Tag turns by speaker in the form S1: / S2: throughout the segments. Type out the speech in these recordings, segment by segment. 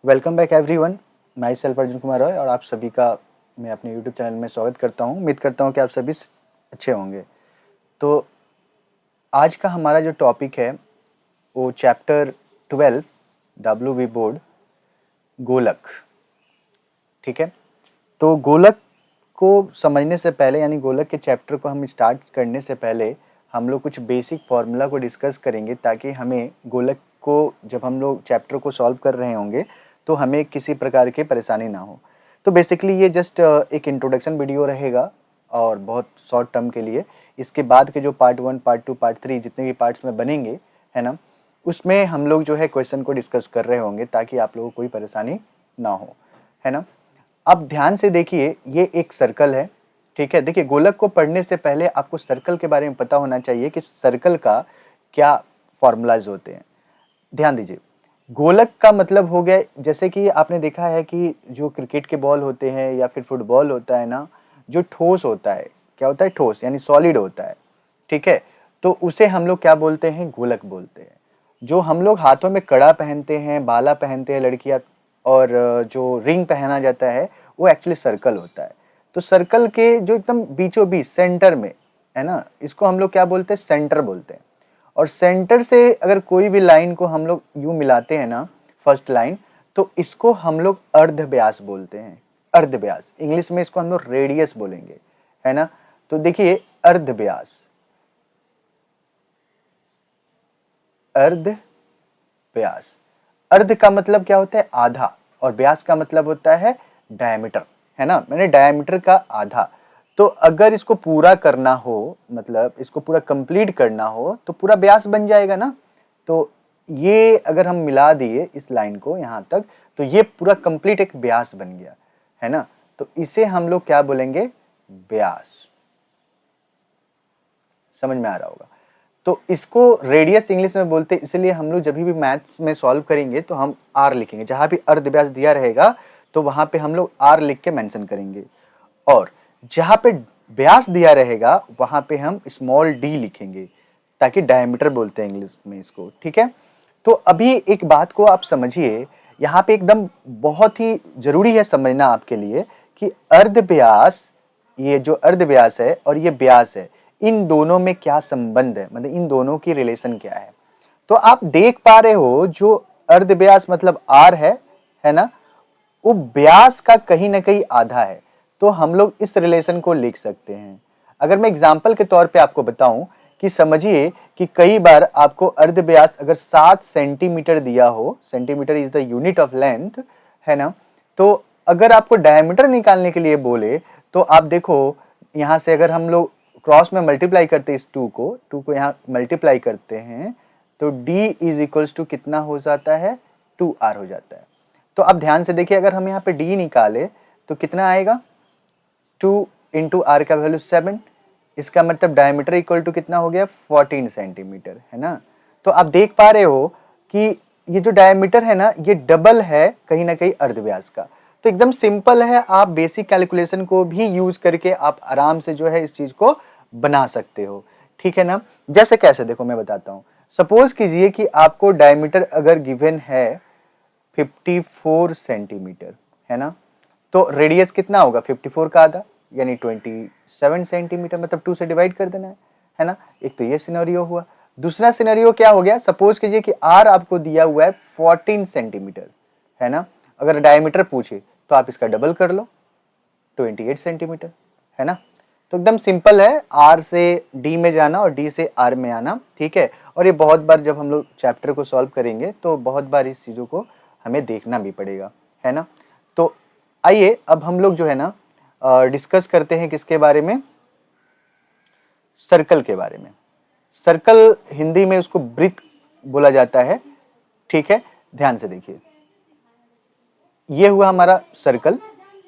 S1: Welcome back everyone. मैं self Arjun Kumar Roy और आप सभी का मैं अपने यूट्यूब चैनल में स्वागत करता हूं। उम्मीद करता हूं कि आप सभी अच्छे होंगे। तो आज का हमारा जो टॉपिक है वो चैप्टर 12 WB बोर्ड गोलक। ठीक है, तो गोलक को समझने से पहले यानी गोलक के चैप्टर को हम स्टार्ट करने से पहले हम लोग कुछ बेसिक फार्मूला को डिस्कस करेंगे ताकि हमें गोलक को जब हम लोग चैप्टर को सॉल्व कर रहे होंगे तो हमें किसी प्रकार की परेशानी ना हो। तो बेसिकली ये जस्ट एक इंट्रोडक्शन वीडियो रहेगा और बहुत शॉर्ट टर्म के लिए। इसके बाद के जो पार्ट 1, पार्ट 2, पार्ट 3 जितने भी पार्ट्स में बनेंगे, है ना, उसमें हम लोग जो है क्वेश्चन को डिस्कस कर रहे होंगे ताकि आप लोगों को कोई परेशानी ना हो, है ना। अब ध्यान से देखिए, ये एक सर्कल है। ठीक है, देखिए गोलक को पढ़ने से पहले आपको सर्कल के बारे में पता होना चाहिए कि सर्कल का क्या फॉर्मूलाज होते हैं। ध्यान दीजिए, गोलक का मतलब हो गया, जैसे कि आपने देखा है कि जो क्रिकेट के बॉल होते हैं या फिर फुटबॉल होता है ना, जो ठोस होता है, क्या होता है, ठोस यानी सॉलिड होता है। ठीक है, तो उसे हम लोग क्या बोलते हैं, गोलक बोलते हैं। जो हम लोग हाथों में कड़ा पहनते हैं, बाला पहनते हैं लड़कियां, और जो रिंग पहना जाता है वो एक्चुअली सर्कल होता है। तो सर्कल के जो एकदम बीचों बीच सेंटर में है ना, इसको हम लोग क्या बोलते हैं, सेंटर बोलते हैं। और सेंटर से अगर कोई भी लाइन को हम लोग यूं मिलाते हैं ना, फर्स्ट लाइन, तो इसको हम लोग अर्धव्यास बोलते हैं। अर्धव्यास, इंग्लिश में इसको हम लोग रेडियस बोलेंगे, है ना। तो देखिए, अर्धव्यास, अर्धव्यास, अर्ध का मतलब क्या होता है, आधा, और व्यास का मतलब होता है डायमीटर, है ना, मैंने डायमीटर का आधा। तो अगर इसको पूरा करना हो, मतलब इसको पूरा कंप्लीट करना हो तो पूरा व्यास बन जाएगा ना। तो ये अगर हम मिला दिए इस लाइन को यहां तक, तो ये पूरा कंप्लीट एक व्यास बन गया, है ना। तो इसे हम लोग क्या बोलेंगे, व्यास। समझ में आ रहा होगा। तो इसको रेडियस इंग्लिश में बोलते हैं, इसलिए हम लोग जब भी मैथ्स में सॉल्व करेंगे तो हम आर लिखेंगे। जहां भी अर्धव्यास दिया रहेगा तो वहां पे हम लोग आर लिख के मेंशन करेंगे, और जहां पे व्यास दिया रहेगा वहां पे हम स्मॉल डी लिखेंगे, ताकि डायमीटर बोलते हैं इंग्लिश में इसको। ठीक है, तो अभी एक बात को आप समझिए, यहाँ पे एकदम बहुत ही जरूरी है समझना आपके लिए कि अर्धव्यास, ये जो अर्धव्यास है और ये व्यास है, इन दोनों में क्या संबंध है, मतलब इन दोनों की रिलेशन क्या है। तो आप देख पा रहे हो, जो अर्धव्यास मतलब आर है ना, वो व्यास का कहीं ना कहीं आधा है। तो हम लोग इस रिलेशन को लिख सकते हैं। अगर मैं एग्जांपल के तौर पे आपको बताऊं कि समझिए कि कई बार आपको अर्धव्यास अगर 7 सेंटीमीटर दिया हो, centimetre is the unit of length, है ना, तो अगर आपको डायमीटर निकालने के लिए बोले तो आप देखो, यहां से अगर हम लोग क्रॉस में मल्टीप्लाई करते हैं, इस टू को यहाँ मल्टीप्लाई करते हैं, तो d इज इक्वल्स टू कितना हो जाता है, 2r हो जाता है। तो अब ध्यान से देखिए, अगर हम यहाँ पे d निकाले तो कितना आएगा, 2 इंटू आर का वैल्यू 7। इसका मतलब डायमीटर इक्वल टू कितना हो गया, 14 सेंटीमीटर, है ना। तो आप देख पा रहे हो कि ये जो डायमीटर है ना, ये डबल है कहीं ना कहीं अर्धव्यास का। तो एकदम सिंपल है, आप बेसिक कैलकुलेशन को भी यूज करके आप आराम से जो है इस चीज को बना सकते हो। ठीक है ना, जैसे कैसे, देखो मैं बताता हूं। सपोज कीजिए कि आपको डायमीटर अगर गिवन है 54 सेंटीमीटर, है ना, तो रेडियस कितना होगा, 54 का आधा यानी 27 सेंटीमीटर, मतलब 2 से डिवाइड कर देना है ना। एक तो ये सिनेरियो हुआ। दूसरा सिनेरियो क्या हो गया, सपोज कीजिए कि आर आपको दिया हुआ है 14 सेंटीमीटर, है ना। अगर डायमीटर पूछे तो आप इसका डबल कर लो, 28 सेंटीमीटर, है ना। तो एकदम सिंपल है, आर से डी में जाना और डी से आर में आना। ठीक है, और ये बहुत बार जब हम लोग चैप्टर को सॉल्व करेंगे तो बहुत बार इस चीज़ों को हमें देखना भी पड़ेगा, है ना। तो आइए अब हम लोग जो है ना डिस्कस करते हैं किसके बारे में, सर्कल के बारे में। सर्कल हिंदी में उसको वृत्त बोला जाता है। ठीक है, ध्यान से देखिए, ये हुआ हमारा सर्कल।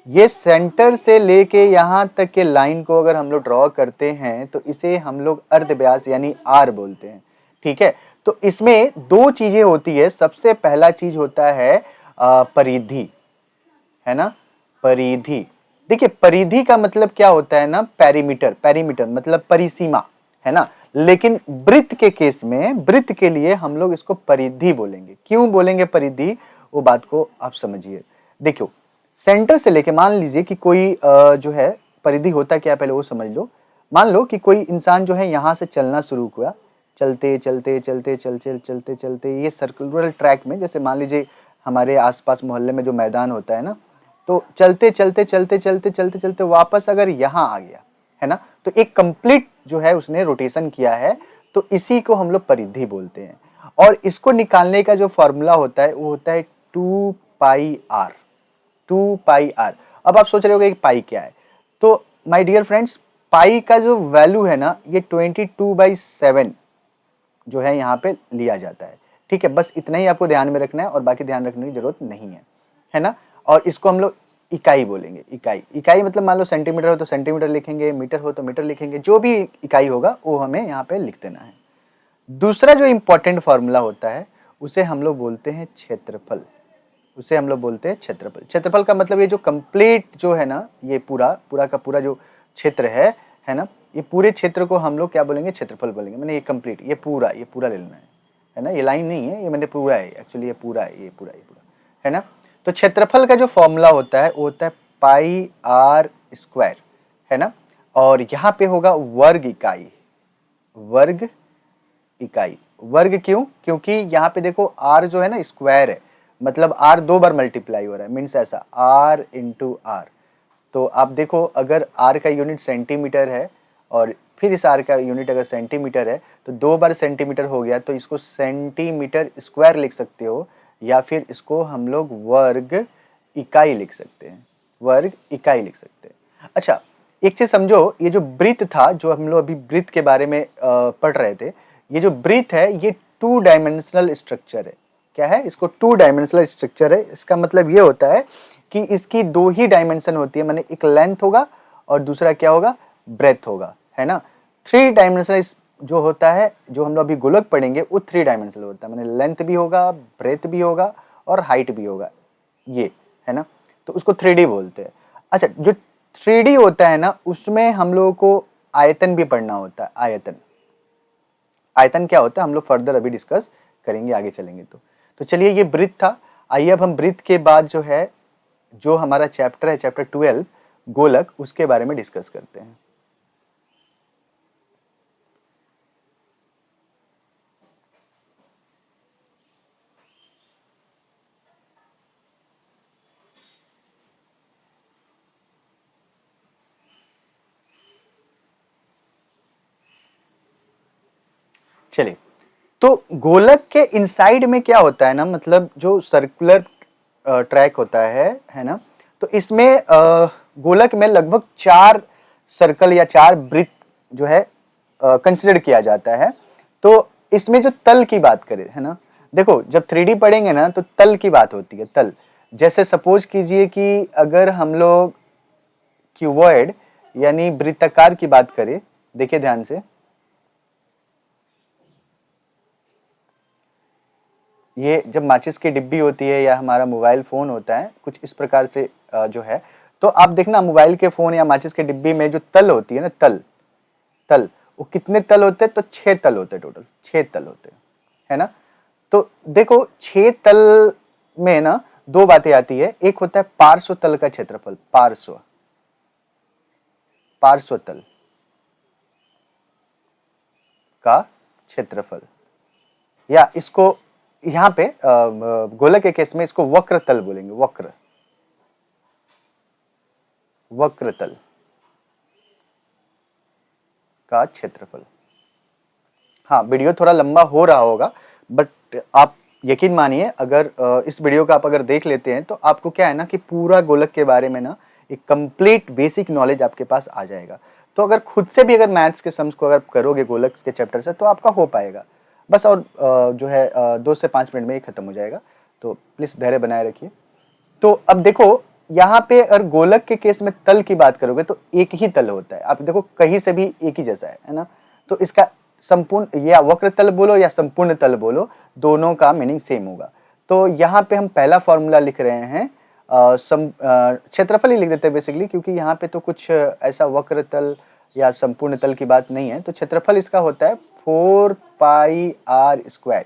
S1: ये सेंटर से लेके यहां तक के लाइन को अगर हम लोग ड्रॉ करते हैं तो इसे हम लोग अर्धव्यास यानी आर बोलते हैं। ठीक है, तो इसमें दो चीजें होती है। सबसे पहला चीज होता है परिधि, है ना, परिधि। देखिए परिधि का मतलब क्या होता है ना, पेरीमीटर, पेरीमीटर मतलब परिसीमा, है ना। लेकिन वृत्त के केस में, वृत्त के लिए हम लोग इसको परिधि बोलेंगे। क्यों बोलेंगे परिधि, वो बात को आप समझिए। देखो सेंटर से लेके मान लीजिए कि कोई जो है परिधि होता क्या है पहले वो समझ लो। मान लो कि कोई इंसान जो है यहाँ से चलना शुरू हुआ, चलते चलते चलते चलते चलते चलते ये सर्कुलर ट्रैक में, जैसे मान लीजिए हमारे आसपास मोहल्ले में जो मैदान होता है ना, तो चलते चलते चलते चलते चलते चलते वापस अगर यहाँ आ गया है ना, तो एक कंप्लीट जो है उसने रोटेशन किया है, तो इसी को हम लोग परिधि बोलते हैं। और इसको निकालने का जो फॉर्मूला होता है वो होता है 2πr। 2πr। अब आप सोच रहे होगे कि पाई क्या है, तो माय डियर फ्रेंड्स पाई का जो वैल्यू है ना ये 22/7 जो है यहाँ पे लिया जाता है। ठीक है, बस इतना ही आपको ध्यान में रखना है और बाकी ध्यान रखने की जरूरत नहीं है ना। और इसको हम लोग इकाई बोलेंगे। इकाई, इकाई मतलब मान लो सेंटीमीटर हो तो सेंटीमीटर लिखेंगे, मीटर हो तो मीटर लिखेंगे, जो भी इकाई होगा वो हमें यहाँ पे लिख देना है। दूसरा जो इंपॉर्टेंट फॉर्मूला होता है उसे हम लोग बोलते हैं क्षेत्रफल। उसे हम लोग बोलते हैं क्षेत्रफल। क्षेत्रफल का मतलब ये जो कंप्लीट जो है ना, ये पूरा पूरा का पूरा जो क्षेत्र है ना, ये पूरे क्षेत्र को हम लोग क्या बोलेंगे, क्षेत्रफल बोलेंगे। मैंने ये कंप्लीट, ये पूरा ले लेना है ना, ये लाइन नहीं है, ये मैंने पूरा है, एक्चुअली ये पूरा है, ये पूरा है ना। तो क्षेत्रफल का जो फॉर्मूला होता है वो होता है πr², है ना। और यहाँ पे होगा वर्ग इकाई। वर्ग इकाई, वर्ग क्यों? क्योंकि यहाँ पे देखो r जो है ना स्क्वायर है, मतलब r 2 बार मल्टीप्लाई हो रहा है, मीन्स ऐसा r इंटू r। तो आप देखो अगर r का यूनिट सेंटीमीटर है और फिर इस r का यूनिट अगर सेंटीमीटर है तो 2 बार सेंटीमीटर हो गया, तो इसको सेंटीमीटर स्क्वायर लिख सकते हो, या फिर इसको हम लोग वर्ग इकाई लिख सकते हैं। वर्ग इकाई लिख सकते हैं। अच्छा एक चीज समझो, ये जो वृत्त था, जो हम लोग अभी वृत्त के बारे में पढ़ रहे थे, ये जो वृत्त है ये 2 डायमेंशनल स्ट्रक्चर है। क्या है? इसको 2 डायमेंशनल स्ट्रक्चर है। इसका मतलब ये होता है कि इसकी 2 ही डायमेंशन होती है, माने एक लेंथ होगा और दूसरा क्या होगा, ब्रेथ होगा, है ना। 3 डायमेंशनल जो होता है, जो हम लोग अभी गोलक पढ़ेंगे, वो 3 डायमेंशनल होता है, माने लेंथ भी होगा, ब्रेथ भी होगा और हाइट भी होगा, ये है ना। तो उसको 3D बोलते हैं। अच्छा जो 3D होता है ना, उसमें हम लोगों को आयतन भी पढ़ना होता है। आयतन, आयतन क्या होता है हम लोग फर्दर अभी डिस्कस करेंगे, आगे चलेंगे। तो चलिए ये वृत्त था। आइए अब हम वृत्त के बाद जो है, जो हमारा चैप्टर है चैप्टर 12 गोलक, उसके बारे में डिस्कस करते हैं। चलिए, तो गोलक के इनसाइड में क्या होता है ना, मतलब जो सर्कुलर ट्रैक होता है ना, तो इसमें गोलक में लगभग 4 सर्कल या 4 वृत्त जो है कंसिडर किया जाता है। तो इसमें जो तल की बात करें, है ना, देखो जब 3D पढ़ेंगे ना तो तल की बात होती है। तल, जैसे सपोज कीजिए कि अगर हम लोग क्यूबॉइड यानी वृत्ताकार की बात करें, देखिए ध्यान से, ये जब माचिस की डिब्बी होती है या हमारा मोबाइल फोन होता है, कुछ इस प्रकार से जो है, तो आप देखना मोबाइल के फोन या माचिस के डिब्बी में जो तल होती है ना, तल तल वो कितने तल होते हैं? तो 6 तल होते हैं, टोटल 6 तल होते हैं, है ना। तो देखो 6 तल में ना 2 बातें आती है। एक होता है पार्श्व तल का क्षेत्रफल, पार्श्व तल का क्षेत्रफल, या इसको यहाँ पे गोलक के केस में इसको वक्र तल बोलेंगे। वक्र तल का क्षेत्रफल। हाँ वीडियो थोड़ा लंबा हो रहा होगा, बट आप यकीन मानिए अगर इस वीडियो का आप अगर देख लेते हैं तो आपको क्या है ना कि पूरा गोलक के बारे में ना एक कंप्लीट बेसिक नॉलेज आपके पास आ जाएगा। तो अगर खुद से भी अगर मैथ्स के सम्स को अगर करोगे गोलक के चैप्टर से तो आपका हो पाएगा बस। और जो है 2 से 5 मिनट में ही खत्म हो जाएगा, तो प्लीज धैर्य बनाए रखिए। तो अब देखो यहाँ पे अगर गोलक के केस में तल की बात करोगे तो एक ही तल होता है। आप देखो कहीं से भी एक ही जैसा है ना। तो इसका संपूर्ण या वक्र तल बोलो या संपूर्ण तल बोलो, दोनों का मीनिंग सेम होगा। तो यहाँ पे हम पहला फॉर्मूला लिख रहे हैं, क्षेत्रफल ही लिख देते हैं बेसिकली, क्योंकि यहाँ पे तो कुछ ऐसा वक्र तल या संपूर्ण तल की बात नहीं है। तो क्षेत्रफल इसका होता है 4πr²।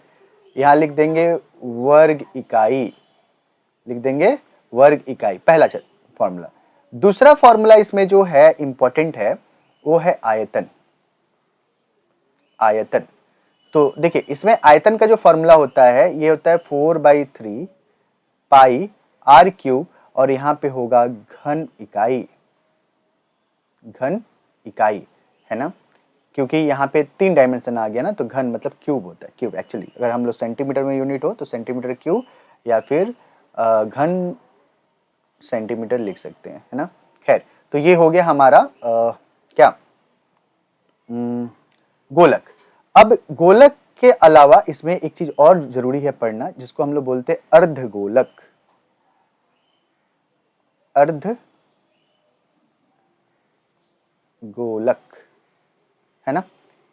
S1: यहाँ लिख देंगे वर्ग इकाई, लिख देंगे वर्ग इकाई, पहला फॉर्मूला। दूसरा फॉर्मूला इसमें जो है इंपॉर्टेंट है वो है आयतन। आयतन, तो देखिए इसमें आयतन का जो फॉर्मूला होता है ये होता है 4/3 पाई आर क्यूब, और यहां पे होगा घन इकाई, घन इकाई है ना, क्योंकि यहाँ पे 3 डायमेंशन आ गया ना, तो घन मतलब क्यूब होता है, क्यूब एक्चुअली अगर हम लोग सेंटीमीटर में यूनिट हो तो सेंटीमीटर क्यूब, या फिर घन सेंटीमीटर लिख सकते हैं, है ना। खैर, तो ये हो गया हमारा क्या गोलक। अब गोलक के अलावा इसमें एक चीज और जरूरी है पढ़ना, जिसको हम लोग बोलते हैं अर्धगोलक। अर्ध गोलक, है ना।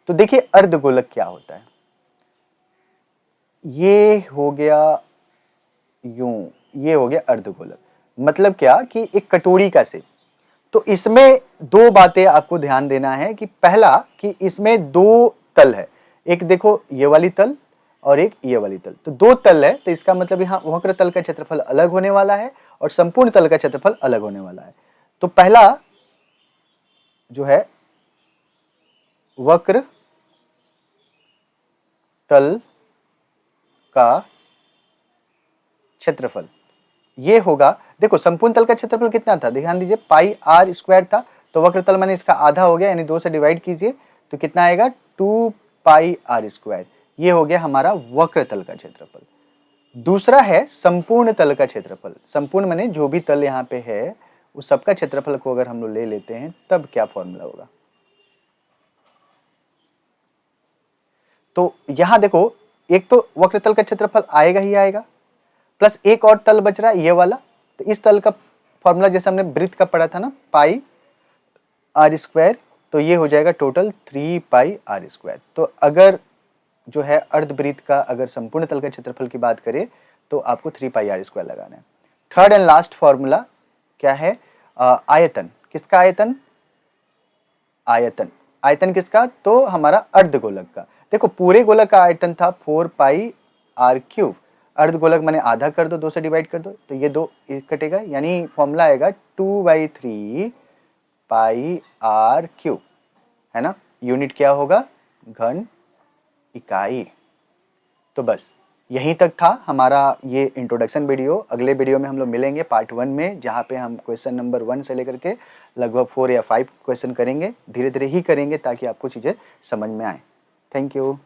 S1: तो देखिए अर्धगोलक क्या होता है, ये हो गया यूं, ये हो गया अर्धगोलक। मतलब क्या कि एक कटोरी का शेप। तो इसमें दो बातें आपको ध्यान देना है कि पहला कि इसमें दो तल है, एक देखो ये वाली तल और एक ये वाली तल, तो दो तल है, तो इसका मतलब यहाँ वक्र तल का क्षेत्रफल अलग होने वाला है और संपूर्ण तल का क्षेत्रफल अलग होने वाला है। तो पहला जो है वक्र तल का क्षेत्रफल ये होगा, देखो संपूर्ण तल का क्षेत्रफल कितना था, ध्यान दीजिए पाई आर स्क्वायर था, तो वक्र तल मैंने इसका आधा हो गया, यानी 2 से डिवाइड कीजिए तो कितना आएगा 2 पाई आर स्क्वायर। ये हो गया हमारा वक्र तल का क्षेत्रफल। दूसरा है संपूर्ण तल का क्षेत्रफल। संपूर्ण माने जो भी तल यहाँ पे है उस सबका क्षेत्रफल को अगर हम लोग ले लेते हैं तब क्या फॉर्मूला होगा। तो यहां देखो एक तो वक्र तल का क्षेत्रफल आएगा ही आएगा, प्लस एक और तल बच रहा है ये वाला, तो इस तल का फॉर्मूला जैसे हमने वृत्त का पढ़ा था ना पाई आर स्क्वायर, तो ये हो जाएगा टोटल 3 पाई आर स्क्वायर। तो अगर जो है अर्धवृत्त का अगर संपूर्ण तल का क्षेत्रफल की बात करें तो आपको 3 पाई आर स्क्वायर लगाना है। थर्ड एंड लास्ट फॉर्मूला क्या है, आयतन। किसका आयतन, आयतन, आयतन किसका, तो हमारा अर्धगोलक का। देखो पूरे गोलक का आयतन था 4 पाई आर क्यूब, अर्धगोलक मैंने आधा कर दो, 2 से डिवाइड कर दो तो ये 2 कटेगा, यानी फॉर्मूला आएगा 2/3 पाई आर क्यूब, है ना। यूनिट क्या होगा, घन इकाई। तो बस यहीं तक था हमारा ये इंट्रोडक्शन वीडियो। अगले वीडियो में हम लोग मिलेंगे पार्ट 1 में, जहाँ पे हम क्वेश्चन नंबर 1 से लेकर के लगभग 4 या 5 क्वेश्चन करेंगे, धीरे धीरे ही करेंगे ताकि आपको चीज़ें समझ में आए। Thank you.